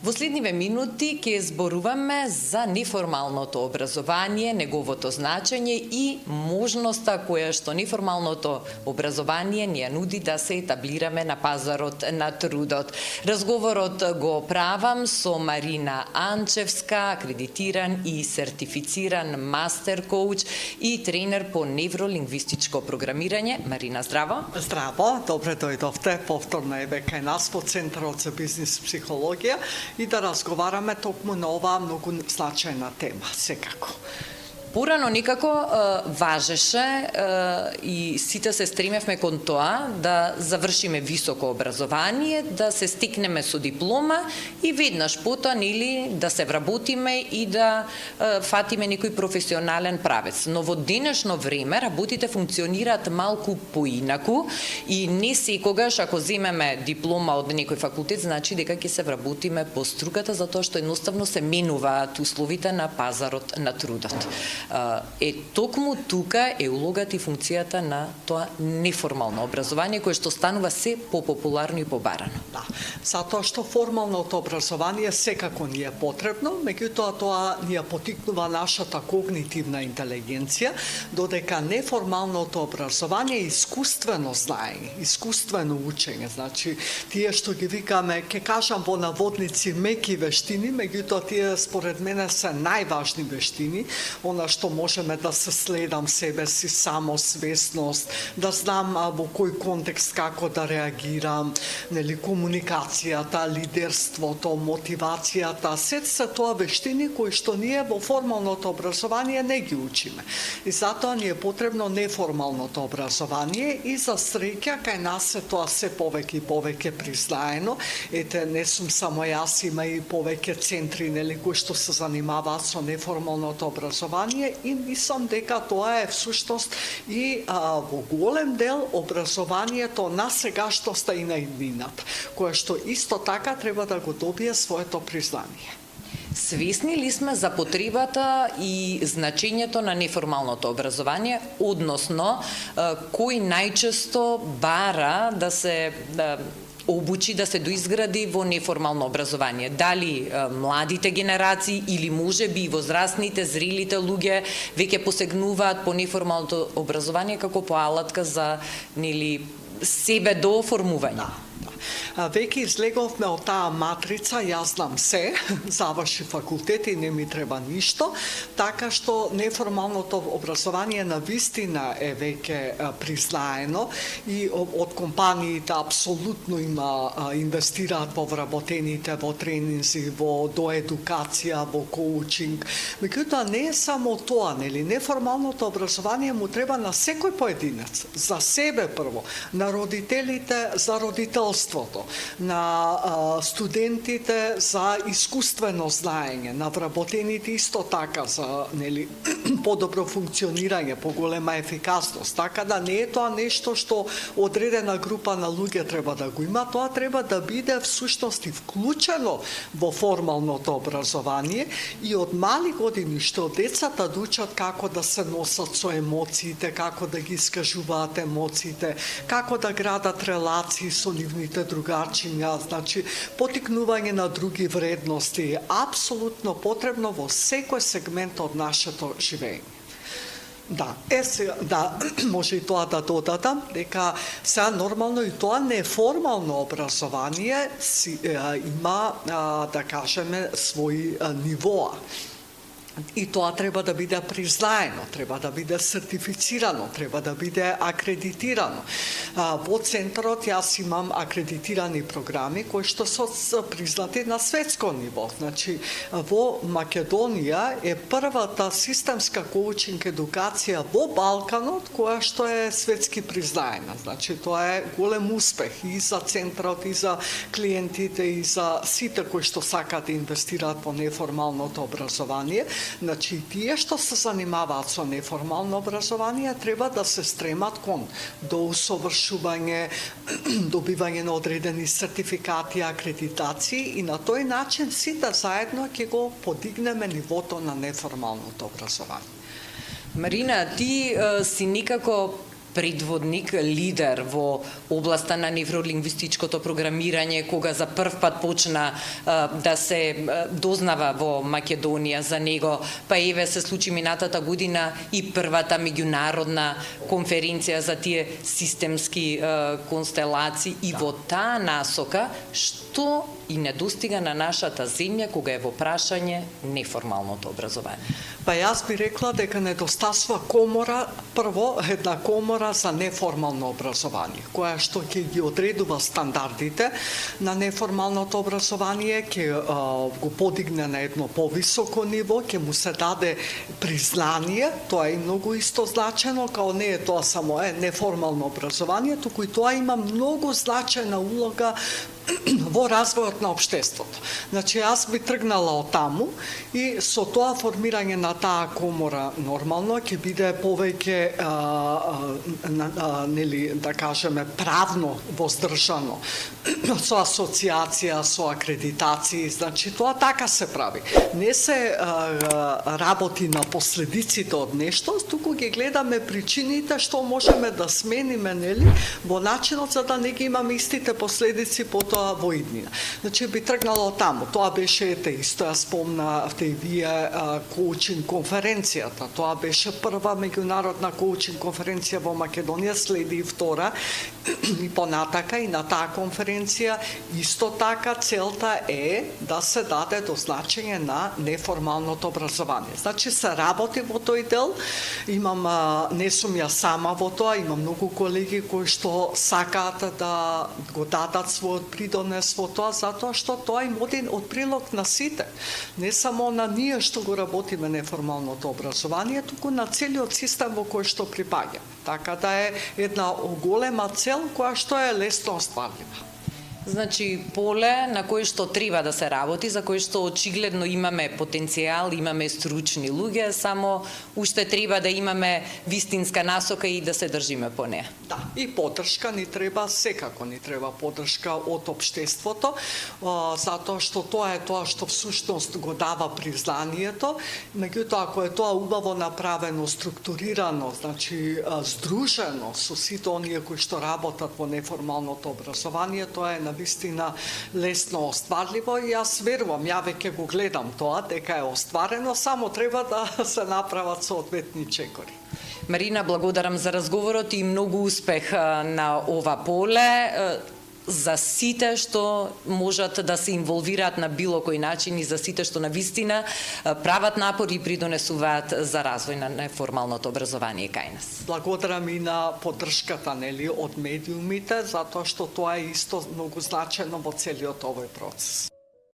Во следниве минути ќе зборуваме за неформалното образование, неговото значење и можноста која што неформалното образование ни ја нуди да се етаблираме на пазарот на трудот. Разговорот го правам со Марина Анчевска, акредитиран и сертифициран мастер коуч и тренер по невролингвистичко програмирање. Марина, здраво. Здраво, добре дојдовте повторно кај нас во Центарот за бизнис психологија и да разговараме токму на оваа многу значајна тема, секако. Порано некако важеше и сите се стремевме кон тоа да завршиме високо образование, да се стекнеме со диплома и веднаш потоа да се вработиме и да фатиме некој професионален правец. Но во денешно време работите функционираат малку поинаку и не секогаш ако земеме диплома од некој факултет значи дека ќе се вработиме по струката, затоа што едноставно се менуваат условите на пазарот на трудот. Токму тука е улогата и функцијата на тоа неформално образование кое што станува се попопуларно и побарано. Да, затоа што формалното образование секако ни е потребно, меѓутоа тоа ни ја потикнува нашата когнитивна интелигенција, додека неформалното образование е искуствено знаење, искуствено учење. Значи, тие што ги викаме, ќе кажам во наводници меки вештини, меѓутоа тие според мене се најважни вештини, она што можеме да се следам себе си, самосвесност, да знам во кој контекст како да реагирам, нели, комуникацијата, лидерството, мотивацијата, се тоа вештини кои што ние во формалното образование не ги учиме. И затоа ни е потребно неформалното образование и за среќа кај нас тоа се повеќе и повеќе признаено. Ете, не сум само јас, има и повеќе центри, нели, кои што се занимаваат со неформалното образование и мислам дека тоа е всушност и во голем дел образованието на сегашноста и на иднината, кое што исто така треба да го добие своето признание. Свесни ли сме за потребата и значењето на неформалното образование, односно кој најчесто бара да се обучи, да се доизгради во неформално образование? Дали младите генерации или можеби и возрастните, зрелите луѓе веќе посегнуваат по неформалното образование како по алатка за себе дооформување? Веќе излеговме од таа матрица, јас знам се, заврши факултет и не ми треба ништо, така што неформалното образование на вистина е веќе признаено и од компаниите апсолутно инвестираат во вработените, во тренинзи, во доедукација, во коучинг. Меѓутоа не е само тоа, нели? Неформалното образование му треба на секој поединец, за себе прво, на родителите за родителството, на студентите за искуствено знаење, на вработените исто така за подобро функционирање, поголема ефикасност. Така да не е тоа нешто што одредена група на луѓе треба да го има, тоа треба да биде всушност и вклучено во формалното образование и од мали години што децата да учат како да се носат со емоциите, како да ги искажуваат емоциите, како да градат релации со нивните другарчиња, значи потикнување на други вредности е апсолутно потребно во секој сегмент од нашето живење. Да, може и тоа да додадам, дека сега нормално и тоа неформално образование има, да кажеме, своји нивоа. И тоа треба да биде признаено, треба да биде сертифицирано, треба да биде акредитирано. Во Центарот јас имам акредитирани програми кои што се признати на светско ниво. Значи, во Македонија е првата системска коучинг едукација во Балканот која што е светски признаена. Значи, тоа е голем успех и за Центарот, и за клиентите, и за сите кои што сакаат да инвестираат во неформалното образование. Значи, тие што се занимаваат со неформално образование треба да се стремат кон доусовршување, добивање на одредени сертификати, акредитации и на тој начин сите заедно ќе го подигнеме нивото на неформалното образование. Марина, ти си некако предводник, лидер во областа на невролингвистичкото програмирање, кога за прв пат почна да се дознава во Македонија за него, па еве се случи минатата година и првата меѓународна конференција за тие системски констелации, и во таа насока што и недостига на нашата земја кога е во прашање неформалното образование. Па јас би рекла дека недостасува комора, прво една комора за неформално образование, која што ќе ги одредува стандардите на неформалното образование, ќе го подигне на едно повисоко ниво, ќе му се даде признание, тоа е многу истозначено, као не е тоа само неформално образование, туку и тоа има многу значајна улога во развојот на општеството. Значи, јас би тргнала од таму и со тоа формирање на таа комора нормално ќе биде повеќе нели да кажеме правно воздржано, со асоциација, со акредитации, значи тоа така се прави. Не се работи на последиците од нешто, туку ги гледаме причините што можеме да смениме нели во начинот за да не ги имаме истите последици потоа во иднина. Значи би тргнало од таму. Тоа беше исто ја спомнавте и вие коучинг конференцијата. Тоа беше прва меѓународна коучинг конференција во Македонија, следи и втора и понатака, и на таа конференција исто така целта е да се даде до значење на неформалното образование. Значи се работи во тој дел. Имам не сум ја сама во тоа, имам многу колеги кои што сакаат да го дадат својот придонес во тоа, затоа што тоа им оди од прилог на сите. Не само на ние што го работиме неформалното образование, туку на целиот систем во кој што припаѓа. Така да е една голема цел која што е лесно остварлива. Значи, поле на кој што треба да се работи, за кој што очигледно имаме потенцијал, имаме стручни луѓе, само уште треба да имаме вистинска насока и да се држиме по неа. Да, и поддршка ни треба, секако ни треба поддршка од општеството, затоа што тоа е тоа што всушност го дава признанието, меѓутоа ако е тоа убаво направено, структурирано, значи здружено со сите оние кои што работат во неформалното образование, тоа е навистина лесно остварливо и јас верувам, ја веќе го гледам тоа, дека е остварено, само треба да се направат соодветни чекори. Марина, благодарам за разговорот и многу успех на ова поле за сите што можат да се инволвираат на било кој начин и за сите што навистина прават напори и придонесуваат за развој на неформалното образование кај нас. Благодарам и на поддршката нели од медиумите, затоа што тоа е исто многу значено во целиот овој процес.